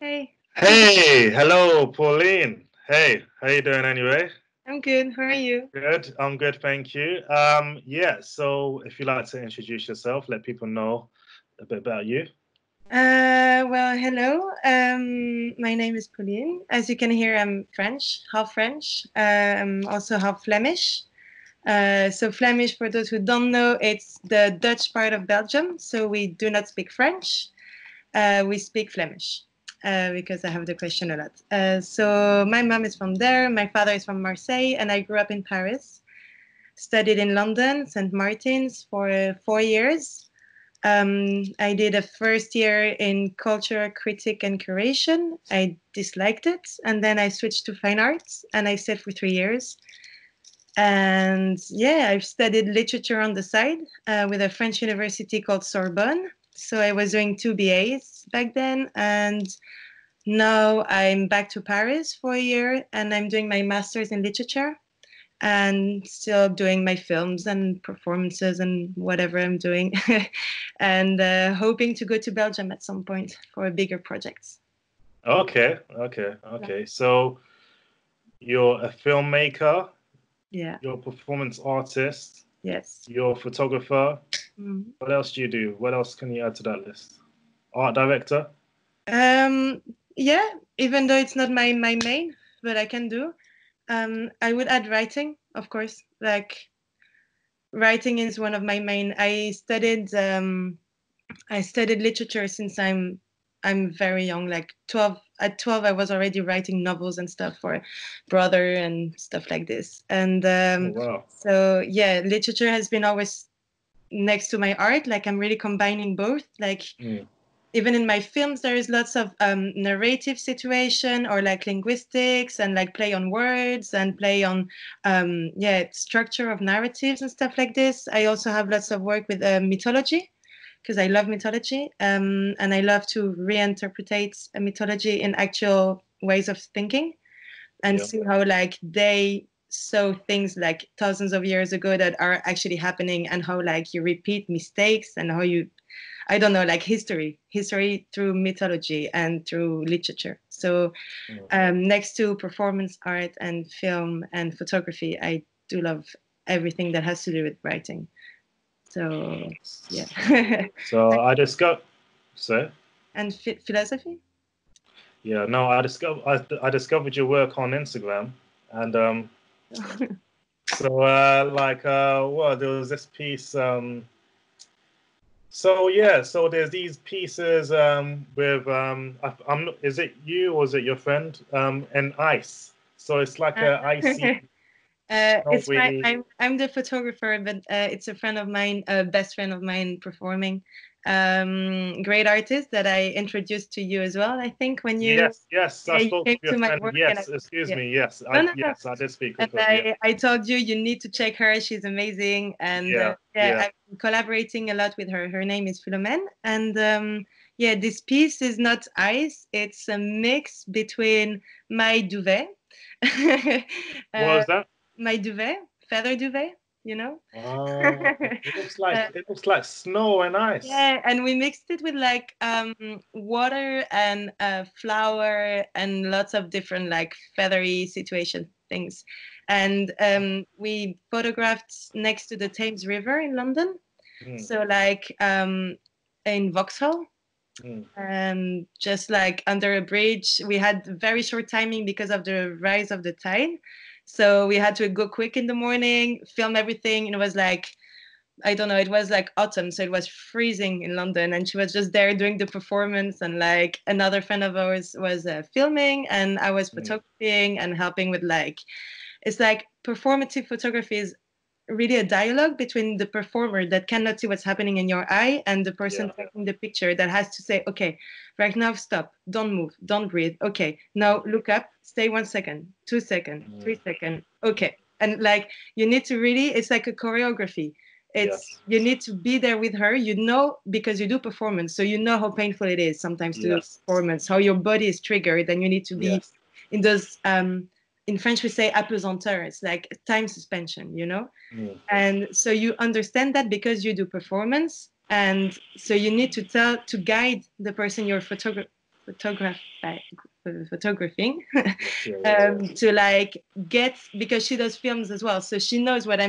Hey, Hey, hello, Pauline. Hey, how you doing anyway? I'm good. How are you? Good. I'm good, thank you. Yeah, so if you'd like to introduce yourself, let people know a bit about you. Well, hello. My name is Pauline. As you can hear, I'm French, also half Flemish. So Flemish, for those who don't know, it's the Dutch part of Belgium. So we do not speak French. We speak Flemish because I have the question a lot. So my mom is from there. My father is from Marseille, and I grew up in Paris. Studied in London, St. Martin's for 4 years. I did a first year in culture, critic, and curation. I disliked it. And then I switched to fine arts and I stayed for 3 years. And yeah, I've studied literature on the side with a French university called Sorbonne. So I was doing two BAs back then. And now I'm back to Paris for a year and I'm doing my master's in literature and still doing my films and performances and whatever I'm doing, and hoping to go to Belgium at some point for a bigger project. Okay. So you're a filmmaker, Yeah. you're a performance artist, Yes. you're a photographer. Mm. What else do you do? What else can you add to that list? Art director? Um, yeah. Even though it's not my main, but I can do. I would add writing, of course. Like writing is one of my main. I studied literature since I'm very young, like 12. At 12, I was already writing novels and stuff for brother and stuff like this. And Oh, wow. so yeah, literature has been always next to my art. Like I'm really combining both. Like Mm, even in my films, there is lots of narrative situation or like linguistics and like play on words and play on yeah, structure of narratives and stuff like this. I also have lots of work with mythology because I love mythology, and I love to reinterpret a mythology in actual ways of thinking and yeah. see how like they saw things like thousands of years ago that are actually happening and how like you repeat mistakes and how you, I don't know, like history through mythology and through literature. So Mm. next to performance art and film and photography, I do love everything that has to do with writing. So yeah. So I discovered. So And philosophy. yeah, no, I discovered your work on Instagram, and so well, there was this piece. So yeah, so there's these pieces with I'm not, is it you or is it your friend and ice? So it's like a icy, It's my snowy. I'm the photographer, but it's a friend of mine, a best friend of mine performing. Great artist that I introduced to you as well. I think when Yes, I you spoke came with your to my friend. work and Yes, excuse yeah. me. Yes, No, no, no. I did speak And with her. Yeah, I told you you need to check her. She's amazing, and yeah, yeah. I'm collaborating a lot with her. Her name is Philomene, and yeah, this piece is not ice. It's a mix between my duvet, What uh, was that? my duvet, feather duvet, you know. Uh, It looks like snow and ice. yeah, and we mixed it with like water and flour and lots of different like feathery situation things. And we photographed next to the Thames River in London. Mm, So like in Vauxhall, mm, just like under a bridge. We had very short timing because of the rise of the tide. So we had to go quick in the morning, film everything. And it was like, I don't know, it was like autumn, so it was freezing in London, and she was just there doing the performance, and like another friend of ours was filming, and I was mm. photographing and helping with like, it's like performative photography is really a dialogue between the performer that cannot see what's happening in your eye and the person Yeah. taking the picture that has to say, okay, right now stop, don't move, don't breathe, okay, now look up, stay 1 second, 2 second, Mm, 3 second, okay. And like you need to really, it's like a choreography. It's, yes. you need to be there with her, you know, because you do performance, so you know how painful it is sometimes to do Yes. performance, how your body is triggered, and you need to be Yes. in those in French we say apesanteur, it's like time suspension, you know. Mm, And so you understand that because you do performance, and so you need to tell, to guide the person you're photographing Yeah. to like get, because she does films as well, so she knows what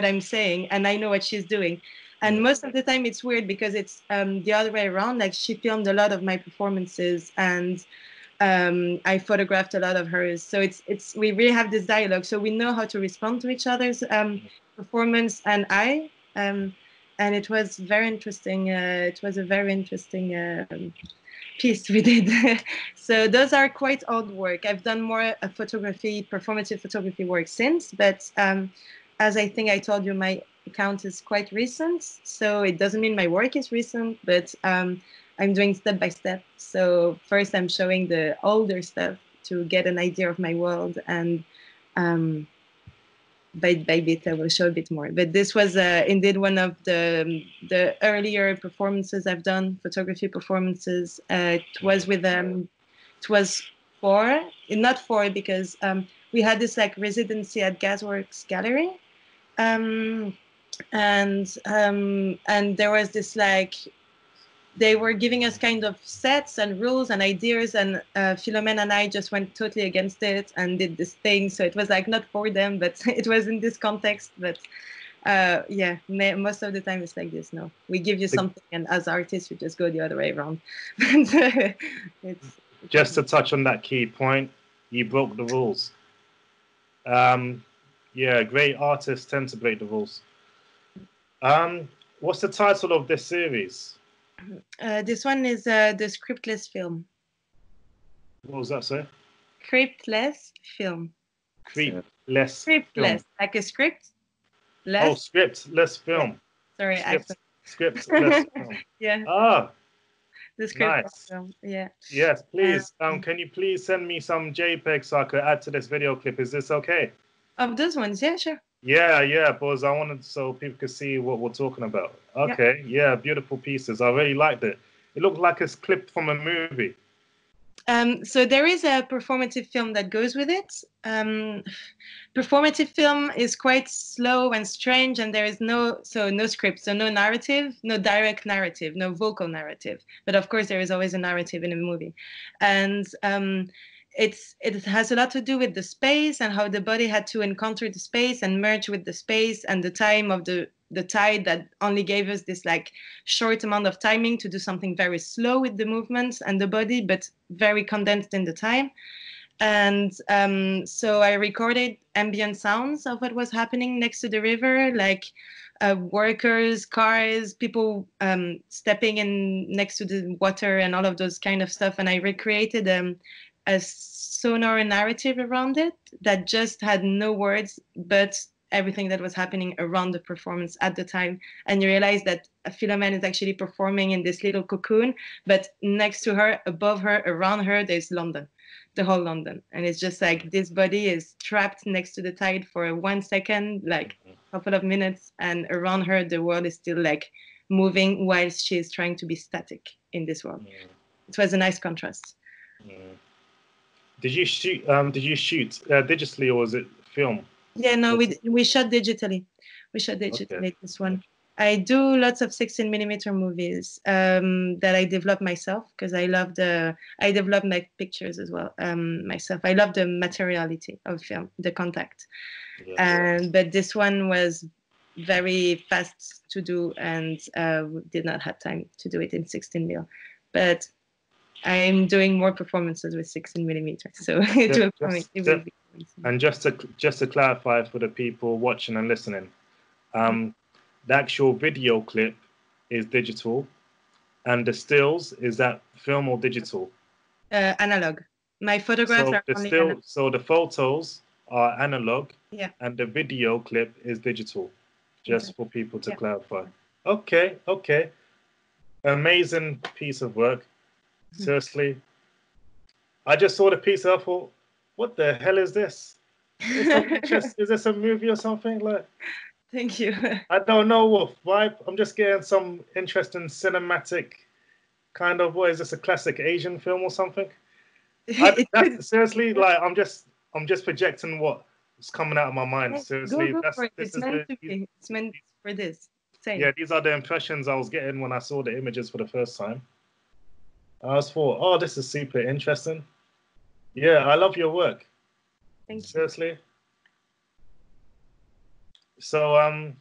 I'm saying and I know what she's doing. And most of the time it's weird because it's the other way around. Like she filmed a lot of my performances and I photographed a lot of hers. So it's we really have this dialogue. So we know how to respond to each other's performance and it was very interesting. It was a very interesting piece we did. So those are quite old work. I've done more performative photography work since, but as I think I told you, my account is quite recent. So it doesn't mean my work is recent, but I'm doing step by step. So first I'm showing the older stuff to get an idea of my world, and bit by bit I will show a bit more. But this was indeed one of the earlier performances I've done, photography performances. It was with it was not four because we had this like residency at Gasworks Gallery. And there was this like, they were giving us kind of sets and rules and ideas, and Philomene and I just went totally against it and did this thing. So it was like not for them, but it was in this context. But yeah, most of the time it's like this. No, we give you something, and as artists, you just go the other way around. Just to touch on that key point, you broke the rules. Yeah, great artists tend to break the rules. What's the title of this series? This one is the scriptless film. What was that, sir? Scriptless film. Scriptless film. Like a script. Less. Oh, scriptless film. Yeah. Sorry, scriptless film. Yeah. Ah, the script nice. Film. Yeah. Yes, please. Can you please send me some JPEGs so I could add to this video clip? Is this okay? Of those ones, yeah, sure. Yeah, because I wanted so people could see what we're talking about. Okay, yeah, beautiful pieces. I really liked it. It looked like it's clipped from a movie. So there is a performative film that goes with it. Performative film is quite slow and strange, and there is no script, so no narrative, no direct narrative, no vocal narrative. But of course, there is always a narrative in a movie, and it has a lot to do with the space and how the body had to encounter the space and merge with the space, and the time of the tide that only gave us this like short amount of timing to do something very slow with the movements and the body, but very condensed in the time. And so I recorded ambient sounds of what was happening next to the river, like workers, cars, people stepping in next to the water and all of those kind of stuff. And I recreated a sonor narrative around it that just had no words, but everything that was happening around the performance at the time. And you realize that Philomene is actually performing in this little cocoon, but next to her, above her, around her, there's London, the whole London. And it's just like this body is trapped next to the tide for 1 second, like a couple of minutes, and around her, the world is still like moving whilst she's trying to be static in this world. It was a nice contrast. Did you shoot digitally, or was it film? Yeah, no, we shot digitally. We shot digitally this one. I do lots of 16mm movies that I develop myself because I develop my pictures as well myself. I love the materiality of film, the contact. But this one was very fast to do and did not have time to do it in 16mm. But I'm doing more performances with 16mm, so it will be. And just to clarify for the people watching and listening, the actual video clip is digital, and the stills, is that film or digital? Analog. My photographs are only analog. So the photos are analog, yeah, and the video clip is digital. Just for people to clarify. Okay. Amazing piece of work. Seriously, I just saw the piece and I thought, what the hell is this? Is this a movie or something? Like, thank you. I don't know what vibe. I'm just getting some interesting cinematic kind of. What is this? A classic Asian film or something? Seriously, like I'm just projecting what's coming out of my mind. Seriously, go for it. It's meant to be. It's meant for this. Yeah, these are the impressions I was getting when I saw the images for the first time. I was thought, oh, this is super interesting. Yeah, I love your work. Thank you. Seriously. So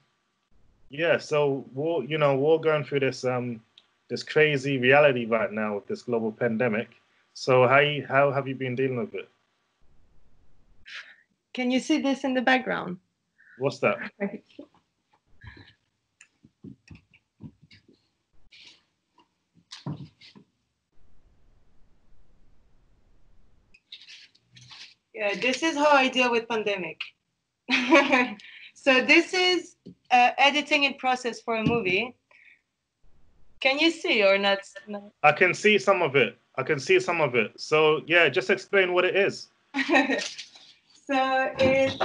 yeah, so we're going through this crazy reality right now with this global pandemic. So how have you been dealing with it? Can you see this in the background? What's that? Yeah, this is how I deal with pandemic. So this is editing in process for a movie. Can you see or not? No. I can see some of it. So yeah, just explain what it is. So it's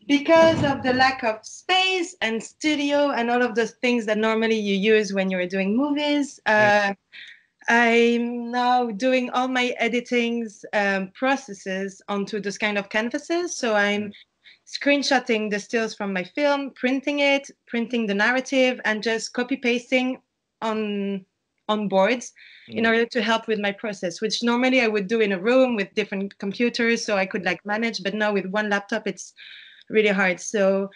because of the lack of space and studio and all of those things that normally you use when you're doing movies. I'm now doing all my editings processes onto this kind of canvases. So I'm screenshotting the stills from my film, printing it, printing the narrative, and just copy pasting on boards in order to help with my process, which normally I would do in a room with different computers, so I could like manage. But now with one laptop, it's really hard. So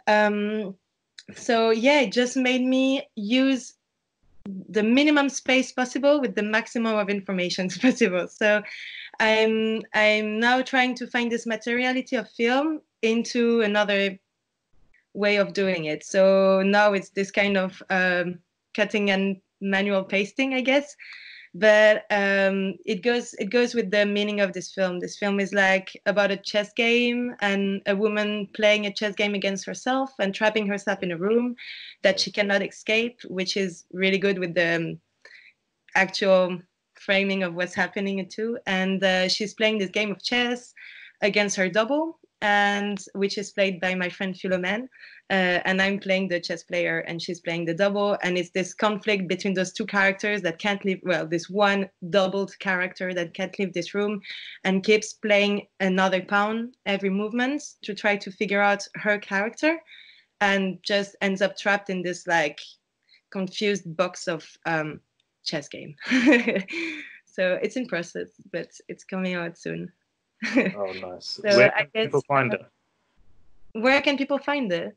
yeah, it just made me use the minimum space possible with the maximum of information possible. So I'm now trying to find this materiality of film into another way of doing it. So now it's this kind of cutting and manual pasting, I guess. But it goes with the meaning of this film. This film is like about a chess game and a woman playing a chess game against herself and trapping herself in a room that she cannot escape, which is really good with the actual framing of what's happening too. And she's playing this game of chess against her double, and which is played by my friend Philomene. And I'm playing the chess player and she's playing the double. And it's this conflict between those two characters that can't leave, well, this one doubled character that can't leave this room and keeps playing another pawn every movement to try to figure out her character, and just ends up trapped in this like confused box of chess game. So it's in process, but it's coming out soon. Oh, nice. So Where I can guess, people find it? where can people find it?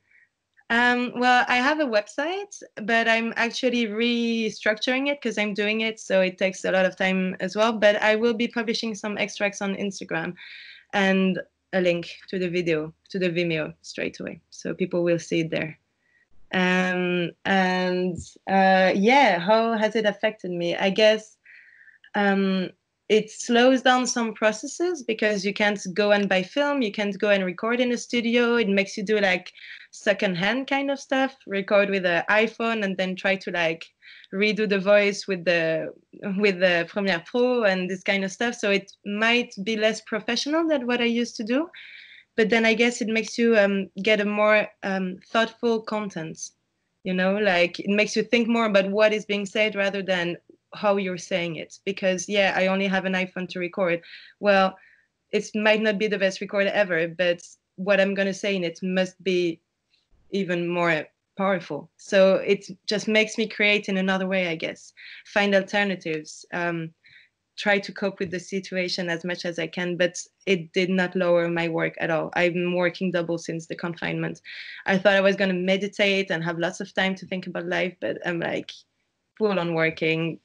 Well, I have a website, but I'm actually restructuring it because I'm doing it, so it takes a lot of time as well. But I will be publishing some extracts on Instagram and a link to the video, to the Vimeo straight away, so people will see it there. And yeah, how has it affected me? I guess it slows down some processes because you can't go and buy film, you can't go and record in a studio. It makes you do like secondhand kind of stuff, record with an iPhone and then try to like redo the voice with the Premiere Pro and this kind of stuff. So it might be less professional than what I used to do, but then I guess it makes you get a more thoughtful content. You know, like it makes you think more about what is being said rather than how you're saying it. Because yeah, I only have an iPhone to record. Well, it might not be the best recorder ever, but what I'm going to say in it must be even more powerful. So it just makes me create in another way, I guess. Find alternatives. Try to cope with the situation as much as I can, but it did not lower my work at all. I've been working double since the confinement. I thought I was going to meditate and have lots of time to think about life, but I'm like full on working,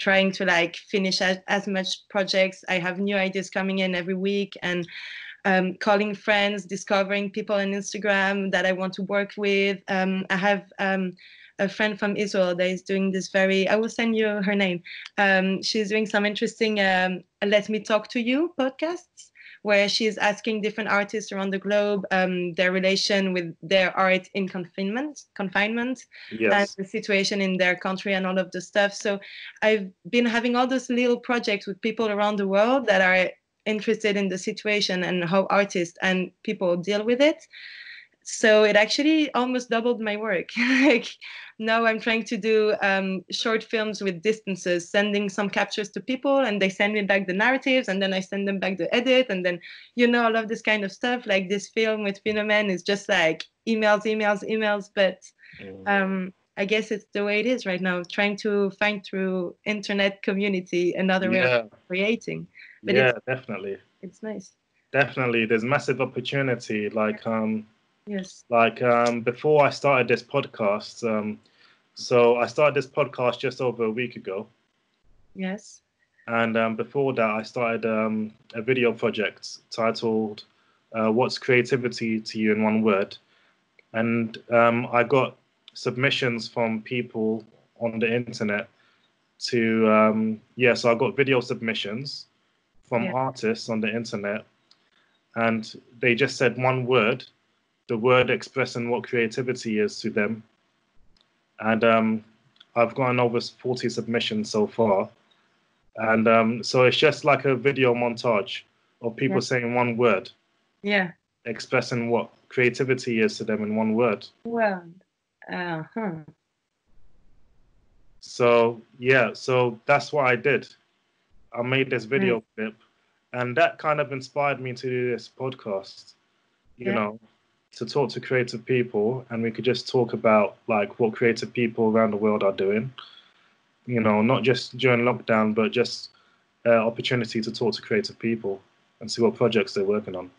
trying to like finish as much projects. I have new ideas coming in every week, and calling friends, discovering people on Instagram that I want to work with. I have a friend from Israel that is doing this I will send you her name. She's doing some interesting Let Me Talk to You podcasts, where she's asking different artists around the globe their relation with their art in confinement, Yes. and the situation in their country and all of the stuff. So I've been having all those little projects with people around the world that are interested in the situation and how artists and people deal with it. So it actually almost doubled my work. Like now I'm trying to do short films with distances, sending some captures to people and they send me back the narratives and then I send them back the edit. And then, all of this kind of stuff. Like this film with Phenomen is just like emails. But I guess it's the way it is right now, trying to find through internet community another way of creating. But Yeah, definitely. It's nice. Definitely. There's massive opportunity. Yes. Before I started this podcast, so I started this podcast just over a week ago. Yes. And before that, I started a video project titled "What's Creativity to You in One Word?" And I got submissions from people on the internet to so I got video submissions from artists on the internet, and they just said one word, the word expressing what creativity is to them. And I've gotten over 40 submissions so far. And so it's just like a video montage of people saying one word. Yeah. Expressing what creativity is to them in one word. Well, So that's what I did. I made this video clip, and that kind of inspired me to do this podcast, you know, to talk to creative people, and we could just talk about like what creative people around the world are doing, you know, not just during lockdown, but just opportunity to talk to creative people and see what projects they're working on.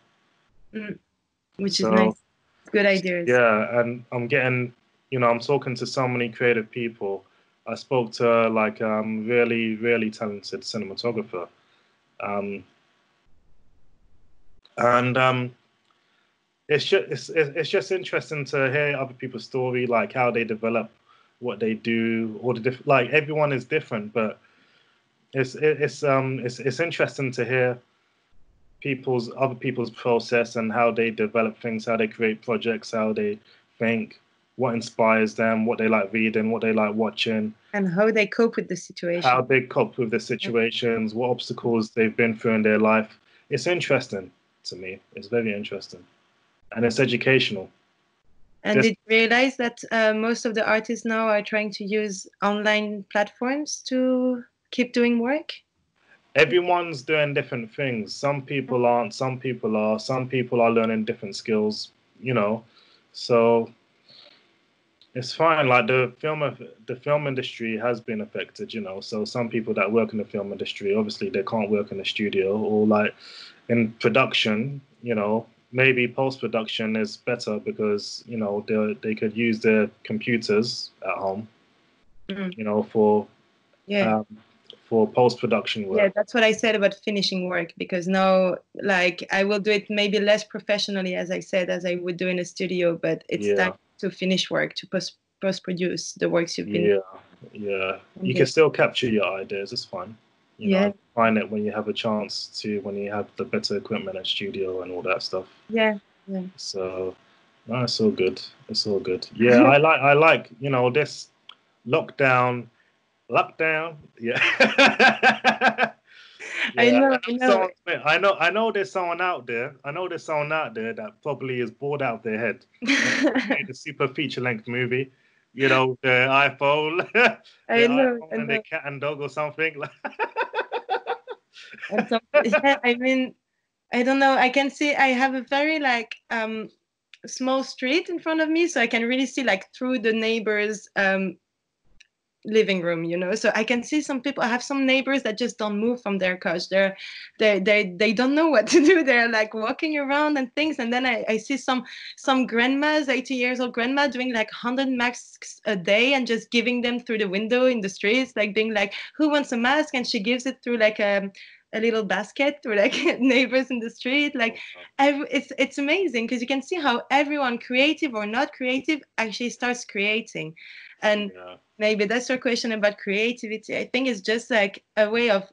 Which is nice. Good ideas. Yeah, and I'm getting, I'm talking to so many creative people. I spoke to like really, really talented cinematographer. It's just interesting to hear other people's story, like how they develop, what they do, all the different. Like everyone is different, but it's interesting to hear other people's process and how they develop things, how they create projects, how they think, what inspires them, what they like reading, what they like watching, and how they cope with the situation. How they cope with the situations, what obstacles they've been through in their life. It's interesting to me. It's very interesting, and it's educational. And did you realize that most of the artists now are trying to use online platforms to keep doing work? Everyone's doing different things. Some people aren't, some people are. Some people are learning different skills, so it's fine. Like the film industry has been affected, so some people that work in the film industry, obviously they can't work in the studio, or like in production, maybe post-production is better because they could use their computers at home, for post-production work. Yeah, that's what I said about finishing work, because now, like, I will do it maybe less professionally, as I said, as I would do in a studio, but it's time to finish work, to post-produce the works you've been. Yeah. You can still capture your ideas. It's fine. I find it when you have a chance to, when you have the better equipment at studio and all that stuff. Yeah. So, no, it's all good. It's all good. Yeah, I like, this lockdown. Yeah. I know there's someone out there. That probably is bored out of their head. Made a super feature-length movie. The iPhone. iPhone and the cat and dog or something. I mean, I don't know. I can see I have a very small street in front of me, so I can really see like through the neighbors' living room, so I can see some people. I have some neighbors that just don't move from their couch. They don't know what to do. They're like walking around and things, and then I see some grandmas, 80 years old grandma, doing like 100 masks a day and just giving them through the window in the streets, like being like, who wants a mask? And she gives it through like a little basket through like neighbors in the street. Like it's amazing, because you can see how everyone, creative or not creative, actually starts creating. And maybe that's your question about creativity. I think it's just like a way of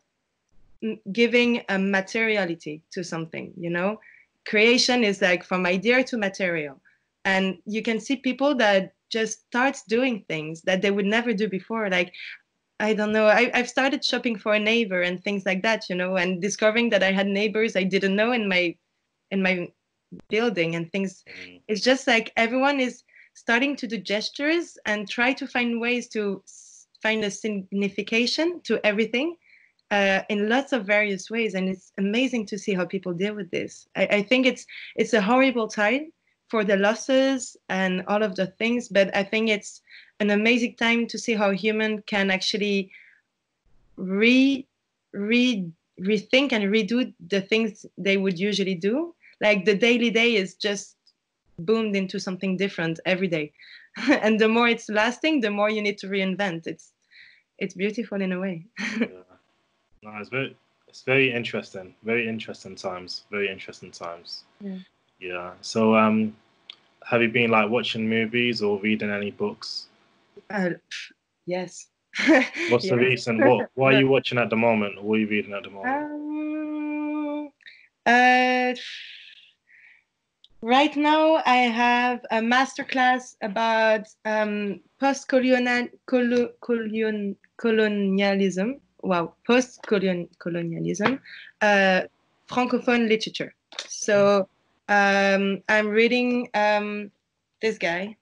giving a materiality to something, Creation is like from idea to material. And you can see people that just start doing things that they would never do before. Like, I don't know, I've started shopping for a neighbor and things like that, and discovering that I had neighbors I didn't know in my building and things. It's just like everyone is starting to do gestures and try to find ways to find a signification to everything in lots of various ways. And it's amazing to see how people deal with this. I think it's a horrible time for the losses and all of the things, but I think it's an amazing time to see how human can actually rethink and redo the things they would usually do. Like the daily day is just boomed into something different every day. And the more it's lasting, the more you need to reinvent. It's beautiful in a way. Yeah. No, it's very interesting. Very interesting times. Very interesting times. Yeah. Yeah. So have you been like watching movies or reading any books? Yes. What's the Yes. reason? What are you watching at the moment? What are you reading at the moment? Uh, right now, I have a masterclass about colonialism. Wow, post-colonialism, francophone literature. So I'm reading this guy.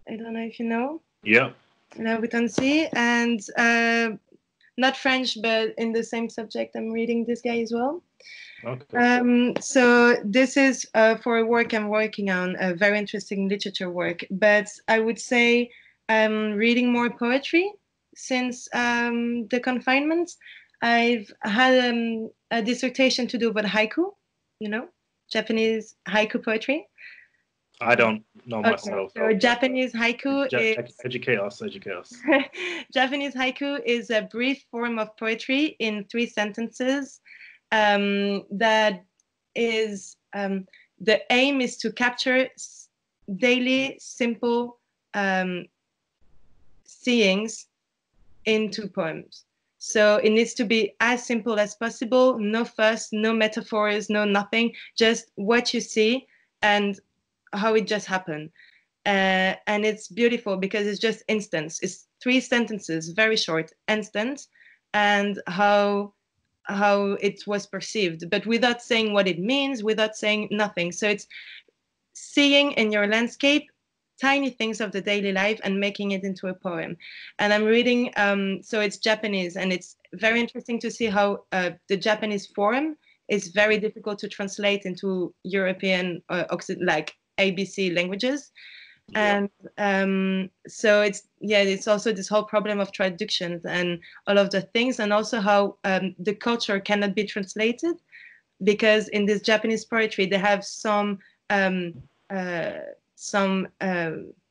I don't know if you know. Yeah. Labou Tansi, and not French, but in the same subject, I'm reading this guy as well. Okay. So this is for a work I'm working on, a very interesting literature work. But I would say I'm reading more poetry since the confinement. I've had a dissertation to do about haiku, you know, Japanese haiku poetry. I don't know Okay, myself. so Japanese haiku is Educate us. Educate us. Japanese haiku is a brief form of poetry in 3 sentences. That is the aim is to capture daily simple seeings into poems. So it needs to be as simple as possible. No fuss, no metaphors, no nothing. Just what you see and how it just happened. And it's beautiful because it's just instance. It's 3 sentences, very short, instant, and how it was perceived, but without saying what it means, without saying nothing. So it's seeing in your landscape tiny things of the daily life and making it into a poem. And I'm reading, so it's Japanese, and it's very interesting to see how the Japanese form is very difficult to translate into European, like ABC languages. Yeah. And so it's also this whole problem of traductions and all of the things, and also how the culture cannot be translated, because in this Japanese poetry they have um, uh, some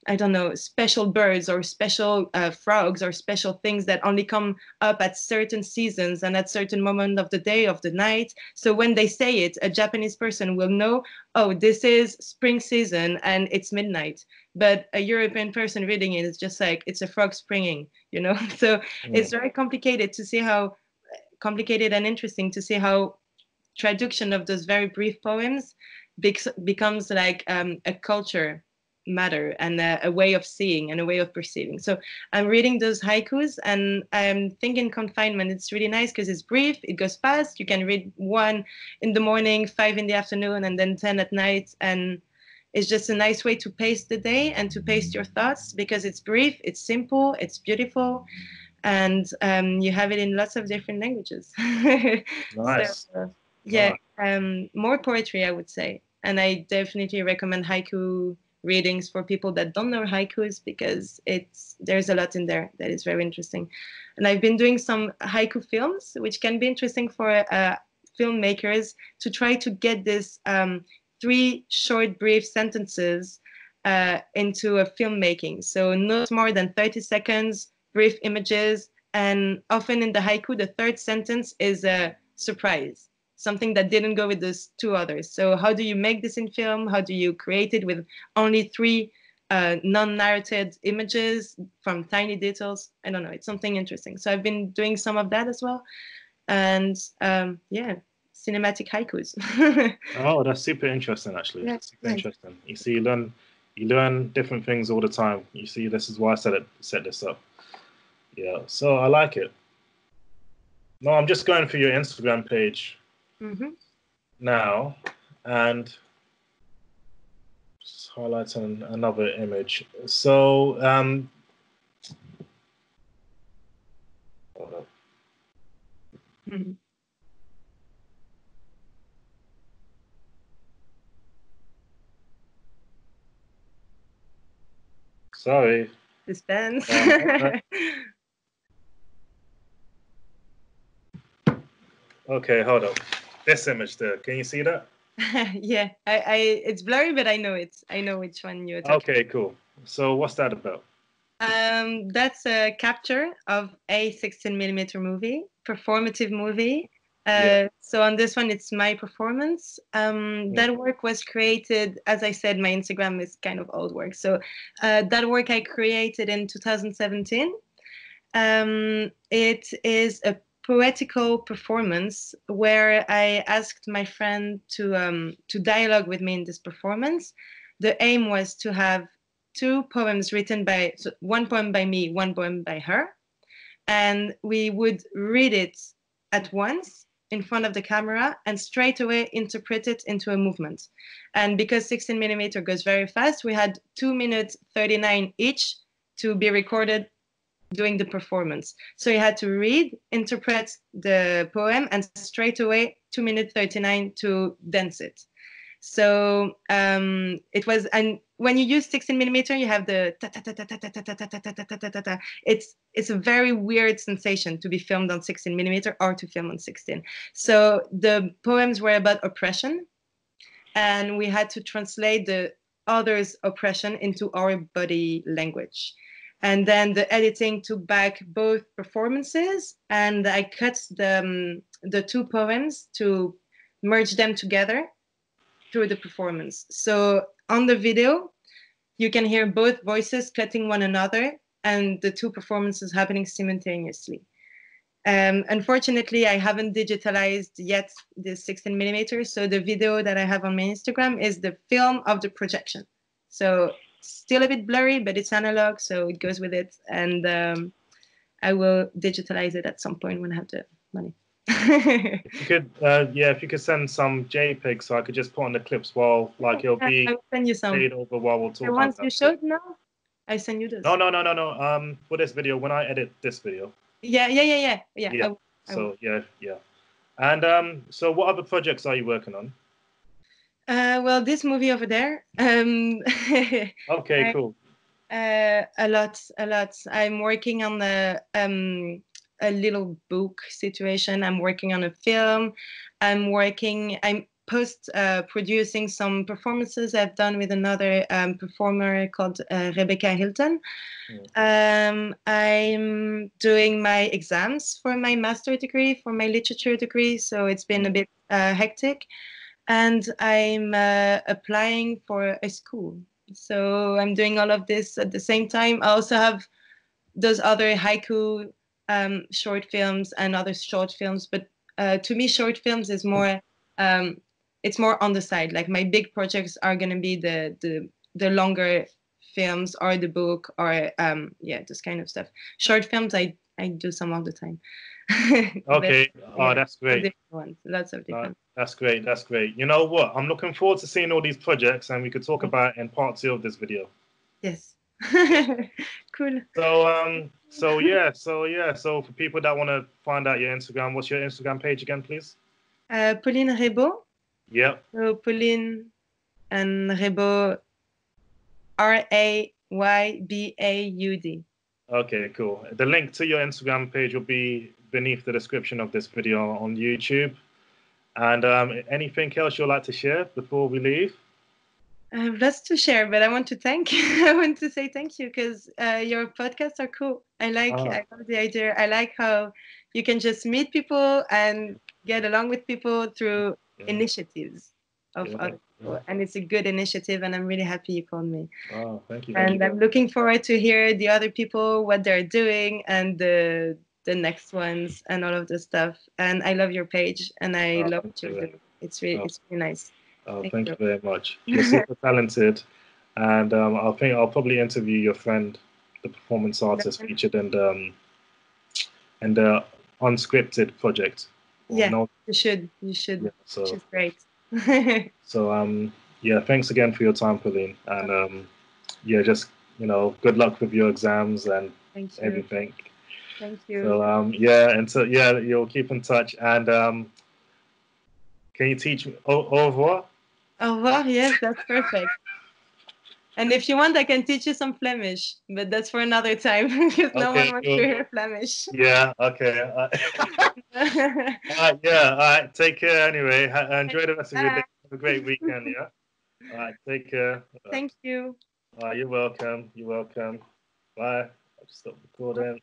I don't know, special birds or special frogs or special things that only come up at certain seasons and at certain moment of the day, of the night. So when they say it, a Japanese person will know, oh, this is spring season and it's midnight. But a European person reading it is just like, it's a frog springing, you know? So it's very complicated and interesting to see how traduction of those very brief poems becomes like a culture matter and a way of seeing and a way of perceiving. So I'm reading those haikus, and I'm thinking confinement, it's really nice because it's brief, it goes fast. You can read 1 in the morning, 5 in the afternoon, and then 10 at night. And it's just a nice way to pace the day and to pace your thoughts, because it's brief, it's simple, it's beautiful, and you have it in lots of different languages. So Nice. yeah, more poetry, I would say. And I definitely recommend haiku readings for people that don't know haikus, because there's a lot in there that is very interesting. And I've been doing some haiku films, which can be interesting for filmmakers to try to get this 3 short, brief sentences into a filmmaking. So not more than 30 seconds, brief images, and often in the haiku, the 3rd sentence is a surprise, something that didn't go with those 2 others. So how do you make this in film? How do you create it with only 3 non-narrated images from tiny details? I don't know. It's something interesting. So I've been doing some of that as well. And yeah, cinematic haikus. Oh, that's super interesting. Actually, Yeah, super nice. interesting. You see, you learn different things all the time. You see, this is why I set this up. Yeah. So I like it. No, I'm just going through your Instagram page Mm-hmm. now, and just highlighting another image. So hold up. Mm-hmm. Sorry. Suspense. Okay, hold up. This image there, can you see that? Yeah, it's blurry, but I know which one you're talking. Okay, cool. So what's that about? That's a capture of a 16mm movie, performative movie. Yeah. So on this one, it's my performance. That work was created, as I said, my Instagram is kind of old work. So that work I created in 2017. It is a poetical performance where I asked my friend to dialogue with me in this performance. The aim was to have two poems written by, so one poem by me, one poem by her, and we would read it at once in front of the camera and straight away interpret it into a movement. And because 16mm goes very fast, we had 2 minutes 39 each to be recorded doing the performance. So you had to read, interpret the poem, and straight away 2 minutes 39 to dance it. So it was, and when you use 16mm, you have the ta ta ta ta ta ta ta ta ta ta ta ta ta ta. It's a very weird sensation to be filmed on 16mm or to film on 16. So the poems were about oppression, and we had to translate the other's oppression into our body language. And then the editing took back both performances, and I cut the two poems to merge them together through the performance. So on the video, you can hear both voices cutting one another and the two performances happening simultaneously. Unfortunately, I haven't digitalized yet the 16mm. So the video that I have on my Instagram is the film of the projection. So still a bit blurry, but it's analog, so it goes with it. And I will digitalize it at some point when I have the money. If you could, if you could send some JPEGs so I could just put on the clips while, like, it'll be I will send you some. played over while we're The talking ones about you it. showed now, I send you those. No. For this video, when I edit this video. Yeah. Yeah. So yeah. And so what other projects are you working on? Well, this movie over there. Okay, cool. A lot. I'm working on a little book situation. I'm working on a film. I'm post producing some performances I've done with another performer called Rebecca Hilton. I'm doing my exams for my master degree, for my literature degree, so it's been a bit hectic. And I'm applying for a school. So I'm doing all of this at the same time. I also have those other haiku short films and other short films, but to me, short films is more. It's more on the side. Like my big projects are gonna be the longer films or the book or this kind of stuff. Short films, I do some all the time. Okay. Yeah, That's great. different ones, lots of different. That's great. That's great. You know what? I'm looking forward to seeing all these projects, and we could talk about it in part 2 of this video. Yes. Cool. So for people that want to find out your Instagram, what's your Instagram page again, please? Pauline Raybaud. Yep. So Pauline and Raybaud, Raybaud. Okay, cool. The link to your Instagram page will be beneath the description of this video on YouTube. And anything else you'd like to share before we leave? I have lots to share, but I want to I want to say thank you because your podcasts are cool. I love the idea. I like how you can just meet people and get along with people through initiatives of other people. And it's a good initiative, and I'm really happy you called me. Oh, thank you. And I'm looking forward to hear the other people, what they're doing, and the next ones and all of the stuff. And I love your page, and I love what you're doing. It's really nice. Oh, thank you very much. You're super talented, and I think I'll probably interview your friend, the performance artist featured in the unscripted project. You should. Yeah, so she's great. So thanks again for your time, Pauline, and just good luck with your exams and everything. Thank you. So you'll keep in touch, and can you teach me au revoir? Au revoir, yes, that's perfect. And if you want, I can teach you some Flemish, but that's for another time because no one Okay, wants to cool. hear Flemish. Yeah, okay. Yeah, all right. Take care anyway. Enjoy the rest of your day. Have a great weekend, yeah? All right, take care. Thank you. You're welcome. You're welcome. Bye. I'll stop recording.